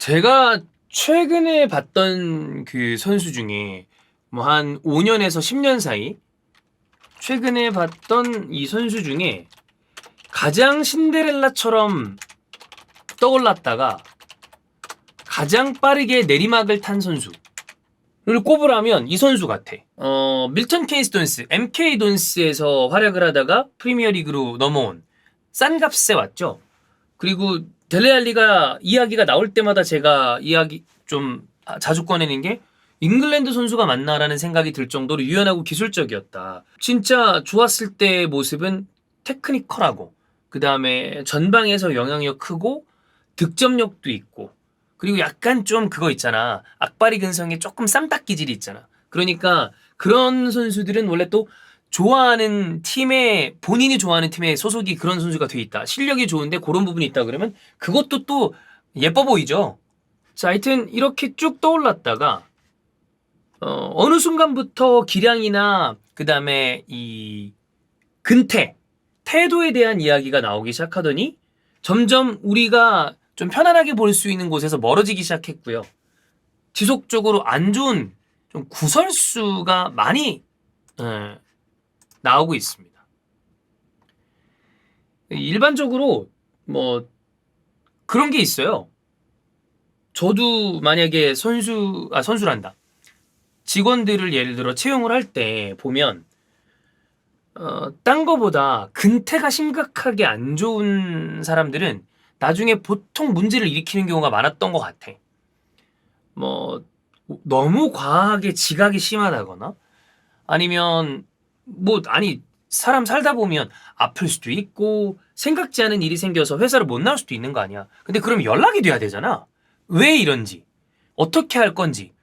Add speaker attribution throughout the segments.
Speaker 1: 제가 최근에 봤던 그 선수 중에 뭐 한 5년에서 10년 사이 최근에 봤던 이 선수 중에 가장 신데렐라처럼 떠올랐다가 가장 빠르게 내리막을 탄 선수를 꼽으라면 이 선수 같아. 밀턴 케이스 돈스, MK 돈스에서 활약을 하다가 프리미어리그로 넘어온 싼 값에 왔죠. 그리고 델레알리가 이야기가 나올 때마다 제가 이야기 좀 자주 꺼내는 게 잉글랜드 선수가 맞나라는 생각이 들 정도로 유연하고 기술적이었다. 진짜 좋았을 때의 모습은 테크니컬하고 그 다음에 전방에서 영향력 크고 득점력도 있고 그리고 약간 좀 그거 있잖아. 악바리 근성에 조금 쌈딱 기질이 있잖아. 그러니까 그런 선수들은 원래 또 좋아하는 팀에 본인이 좋아하는 팀에 소속이 그런 선수가 돼 있다. 실력이 좋은데 그런 부분이 있다 그러면 그것도 또 예뻐 보이죠. 자, 하여튼 이렇게 쭉 떠올랐다가 어느 순간부터 기량이나 그 다음에 이 태도에 대한 이야기가 나오기 시작하더니 점점 우리가 좀 편안하게 볼 수 있는 곳에서 멀어지기 시작했고요. 지속적으로 안 좋은 좀 구설수가 많이 나오고 있습니다. 일반적으로 뭐 그런 게 있어요. 저도 만약에 선수란다. 직원들을 예를 들어 채용을 할 때 보면 딴 거보다 근태가 심각하게 안 좋은 사람들은 나중에 보통 문제를 일으키는 경우가 많았던 것 같아. 뭐 너무 과하게 지각이 심하다거나 아니면 사람 살다 보면 아플 수도 있고 생각지 않은 일이 생겨서 회사를 못 나올 수도 있는 거 아니야. 근데 그럼 연락이 돼야 되잖아. 왜 이런지 어떻게 할 건지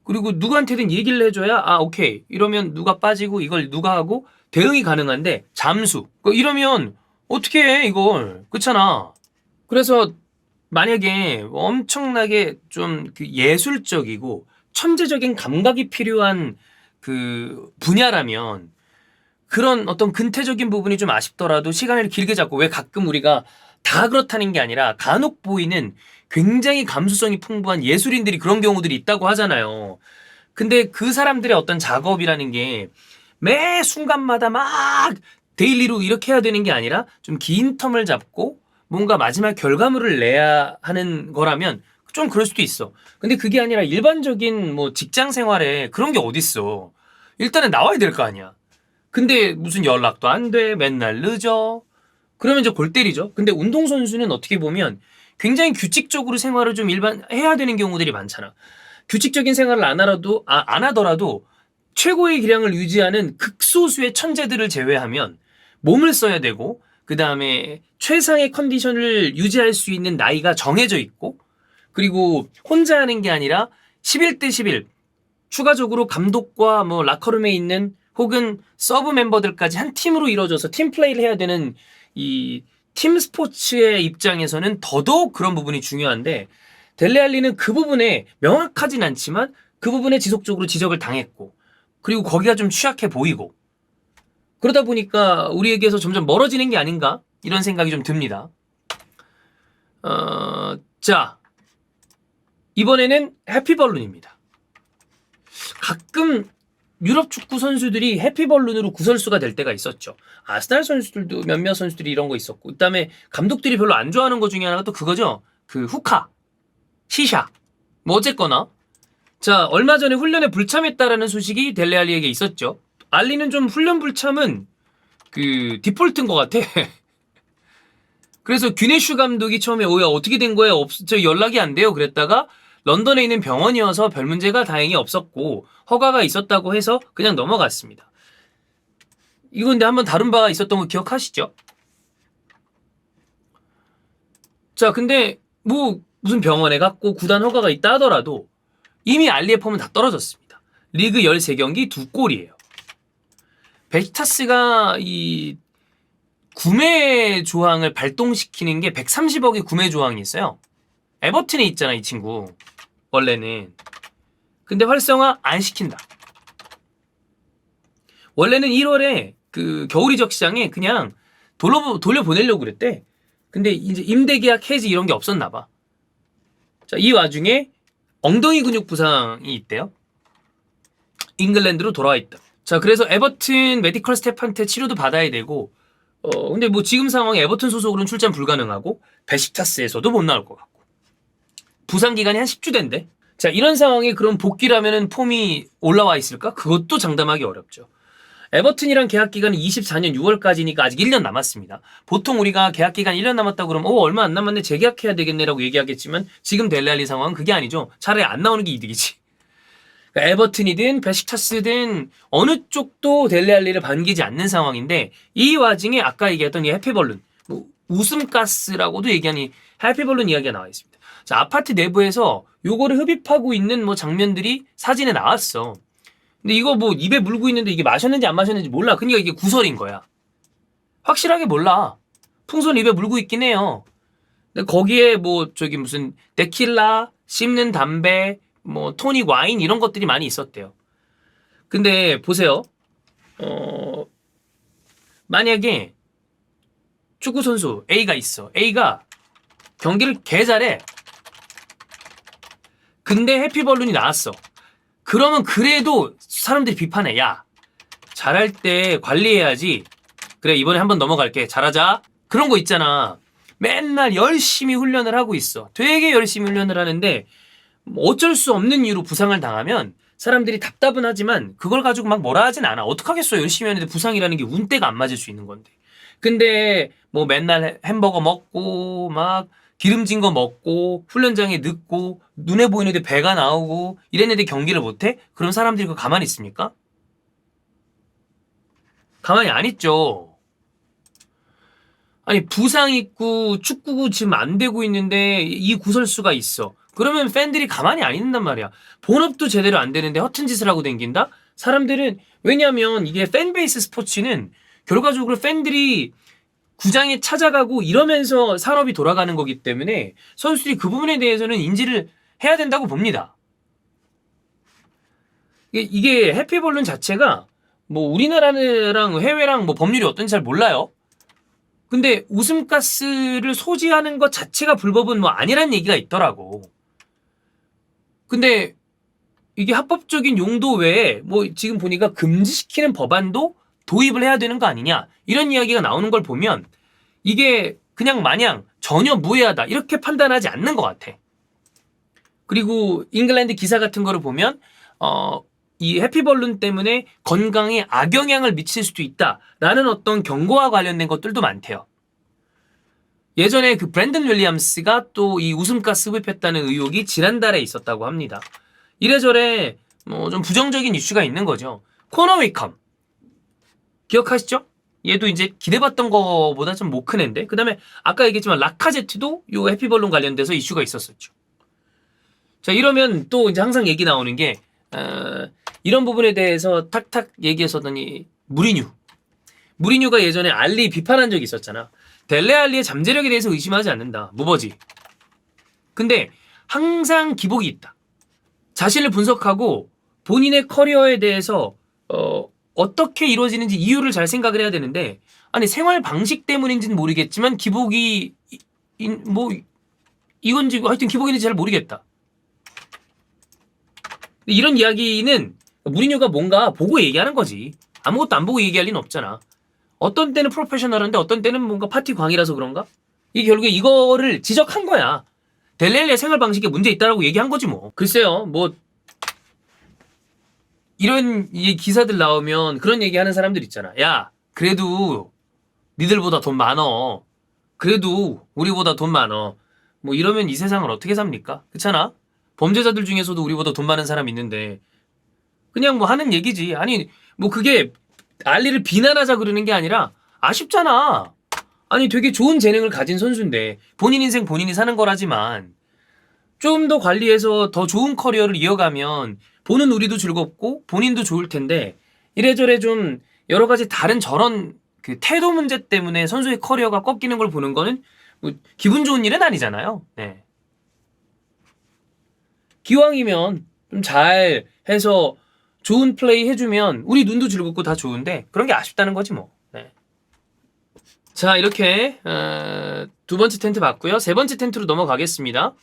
Speaker 1: 그리고 누구한테든 얘기를 해줘야 오케이 이러면 누가 빠지고 이걸 누가 하고 대응이 가능한데 잠수 이러면 어떻게 해 이걸 그렇잖아. 그래서 만약에 엄청나게 좀 그 예술적이고 천재적인 감각이 필요한 그 분야라면 그런 어떤 근태적인 부분이 좀 아쉽더라도 시간을 길게 잡고 왜 가끔 우리가 다 그렇다는 게 아니라 간혹 보이는 굉장히 감수성이 풍부한 예술인들이 그런 경우들이 있다고 하잖아요. 근데 그 사람들의 어떤 작업이라는 게 매 순간마다 막 데일리로 이렇게 해야 되는 게 아니라 좀 긴 텀을 잡고 뭔가 마지막 결과물을 내야 하는 거라면 좀 그럴 수도 있어. 근데 그게 아니라 일반적인 뭐 직장 생활에 그런 게 어딨어. 일단은 나와야 될 거 아니야. 근데 무슨 연락도 안 돼. 맨날 늦어. 그러면 이제 골 때리죠. 근데 운동선수는 어떻게 보면 굉장히 규칙적으로 생활을 좀 해야 되는 경우들이 많잖아. 규칙적인 생활을 안 하더라도 최고의 기량을 유지하는 극소수의 천재들을 제외하면 몸을 써야 되고 그 다음에 최상의 컨디션을 유지할 수 있는 나이가 정해져 있고 그리고 혼자 하는 게 아니라 11대 11 추가적으로 감독과 뭐 라커룸에 있는 혹은 서브 멤버들까지 한 팀으로 이루어져서 팀 플레이를 해야 되는 이 팀 스포츠의 입장에서는 더더욱 그런 부분이 중요한데 델레알리는 그 부분에 명확하진 않지만 그 부분에 지속적으로 지적을 당했고 그리고 거기가 좀 취약해 보이고 그러다 보니까 우리에게서 점점 멀어지는 게 아닌가 이런 생각이 좀 듭니다. 자 이번에는 해피벌룬입니다. 가끔 유럽 축구 선수들이 해피벌룬으로 구설수가 될 때가 있었죠. 아스날 선수들도 몇몇 선수들이 이런 거 있었고 그다음에 감독들이 별로 안 좋아하는 것 중에 하나가 또 그거죠. 그 후카, 시샤 뭐 어쨌거나 자 얼마 전에 훈련에 불참했다라는 소식이 델레알리에게 있었죠. 알리는 좀 훈련 불참은 그 디폴트인 것 같아. 그래서 규네슈 감독이 처음에 어떻게 된 거예요? 저 연락이 안 돼요. 그랬다가 런던에 있는 병원이어서 별 문제가 다행히 없었고 허가가 있었다고 해서 그냥 넘어갔습니다. 이거 근데 한번 다룬 바가 있었던 거 기억하시죠? 자 근데 뭐 무슨 병원에 갔고 구단 허가가 있다 하더라도 이미 알리의 폼은 다 떨어졌습니다. 리그 13경기 2골이에요. 베시타스가 이 구매 조항을 발동시키는 게 130억의 구매 조항이 있어요. 에버튼에 있잖아 이 친구 원래는. 근데 활성화 안 시킨다. 원래는 1월에 그 겨울 이적 시장에 그냥 돌려보내려고 그랬대. 근데 이제 임대 계약 해지 이런 게 없었나 봐. 자, 이 와중에 엉덩이 근육 부상이 있대요. 잉글랜드로 돌아와 있다. 자, 그래서 에버튼 메디컬 스태프한테 치료도 받아야 되고, 근데 뭐 지금 상황에 에버튼 소속으로는 출전 불가능하고, 베식타스에서도 못 나올 것 같고. 부상 기간이 한 10주 된대. 자, 이런 상황에 그럼 복귀라면은 폼이 올라와 있을까? 그것도 장담하기 어렵죠. 에버튼이랑 계약 기간은 24년 6월까지니까 아직 1년 남았습니다. 보통 우리가 계약 기간 1년 남았다고 그러면 얼마 안 남았네 재계약해야 되겠네라고 얘기하겠지만 지금 델레알리 상황은 그게 아니죠. 차라리 안 나오는 게 이득이지. 그러니까 에버튼이든 베식타스든 어느 쪽도 델레알리를 반기지 않는 상황인데 이 와중에 아까 얘기했던 이 해피벌룬 뭐 웃음가스라고도 얘기하니 해피벌룬 이야기가 나와 있습니다. 자, 아파트 내부에서 요거를 흡입하고 있는 뭐 장면들이 사진에 나왔어. 근데 이거 뭐 입에 물고 있는데 이게 마셨는지 안 마셨는지 몰라. 그러니까 이게 구설인 거야. 확실하게 몰라. 풍선 입에 물고 있긴 해요. 근데 거기에 뭐 저기 무슨 데킬라, 씹는 담배, 뭐 토닉 와인 이런 것들이 많이 있었대요. 근데 보세요. 만약에 축구 선수 A가 있어. A가 경기를 개 잘해. 근데 해피벌룬이 나왔어. 그러면 그래도 사람들이 비판해. 야, 잘할 때 관리해야지. 그래, 이번에 한번 넘어갈게. 잘하자. 그런 거 있잖아. 맨날 열심히 훈련을 하고 있어. 되게 열심히 훈련을 하는데 어쩔 수 없는 이유로 부상을 당하면 사람들이 답답은 하지만 그걸 가지고 막 뭐라 하진 않아. 어떡하겠어. 열심히 하는데 부상이라는 게 운때가 안 맞을 수 있는 건데. 근데 뭐 맨날 햄버거 먹고 막 기름진 거 먹고 훈련장에 늦고 눈에 보이는데 배가 나오고 이랬는데 경기를 못해? 그럼 사람들이 그거 가만히 있습니까? 가만히 안 있죠. 아니 부상 있고 축구고 지금 안 되고 있는데 이 구설수가 있어. 그러면 팬들이 가만히 안 있는단 말이야. 본업도 제대로 안 되는데 허튼 짓을 하고 댕긴다? 사람들은 왜냐면 이게 팬베이스 스포츠는 결과적으로 팬들이 구장에 찾아가고 이러면서 산업이 돌아가는 거기 때문에 선수들이 그 부분에 대해서는 인지를 해야 된다고 봅니다. 이게 해피벌룬 자체가 뭐 우리나라랑 해외랑 뭐 법률이 어떤지 잘 몰라요. 근데 웃음가스를 소지하는 것 자체가 불법은 뭐 아니란 얘기가 있더라고. 근데 이게 합법적인 용도 외에 뭐 지금 보니까 금지시키는 법안도 도입을 해야 되는 거 아니냐 이런 이야기가 나오는 걸 보면 이게 그냥 마냥 전혀 무해하다 이렇게 판단하지 않는 것 같아. 그리고 잉글랜드 기사 같은 거를 보면 이 해피벌룬 때문에 건강에 악영향을 미칠 수도 있다라는 어떤 경고와 관련된 것들도 많대요. 예전에 그 브랜든 윌리엄스가 또 이 웃음가스 흡입했다는 의혹이 지난달에 있었다고 합니다. 이래저래 뭐 좀 부정적인 이슈가 있는 거죠. 코너 웨이컴 기억하시죠? 얘도 이제 기대봤던 거보다 좀 못 큰 애인데 그 다음에 아까 얘기했지만 라카제트도 요 해피벌룬 관련돼서 이슈가 있었었죠. 자 이러면 또 이제 항상 얘기 나오는 게 이런 부분에 대해서 탁탁 얘기했었더니 무리뉴가 예전에 알리 비판한 적이 있었잖아. 델레 알리의 잠재력에 대해서 의심하지 않는다. 무버지. 근데 항상 기복이 있다. 자신을 분석하고 본인의 커리어에 대해서 어떻게 이루어지는지 이유를 잘 생각을 해야 되는데 아니 생활 방식 때문인지는 모르겠지만 기복이 뭐 이건지 하여튼 기복이 있는지 잘 모르겠다. 이런 이야기는 무리뉴가 뭔가 보고 얘기하는 거지. 아무것도 안 보고 얘기할 리는 없잖아. 어떤 때는 프로페셔널한데 어떤 때는 뭔가 파티 광이라서 그런가? 이게 결국에 이거를 지적한 거야. 델레알리의 생활 방식에 문제 있다라고 얘기한 거지 뭐. 글쎄요. 뭐 이런 기사들 나오면 그런 얘기하는 사람들 있잖아. 야 그래도 니들보다 돈 많어. 그래도 우리보다 돈 많어. 뭐 이러면 이 세상을 어떻게 삽니까? 그렇잖아? 범죄자들 중에서도 우리보다 돈 많은 사람 있는데 그냥 뭐 하는 얘기지. 아니 뭐 그게 알리를 비난하자 그러는 게 아니라 아쉽잖아. 아니 되게 좋은 재능을 가진 선수인데 본인 인생 본인이 사는 거라지만 좀 더 관리해서 더 좋은 커리어를 이어가면 보는 우리도 즐겁고 본인도 좋을 텐데 이래저래 좀 여러 가지 다른 저런 그 태도 문제 때문에 선수의 커리어가 꺾이는 걸 보는 거는 뭐 기분 좋은 일은 아니잖아요. 네. 기왕이면 좀 잘 해서 좋은 플레이 해주면 우리 눈도 즐겁고 다 좋은데 그런 게 아쉽다는 거지 뭐. 네. 자 이렇게 두 번째 텐트 봤고요. 세 번째 텐트로 넘어가겠습니다.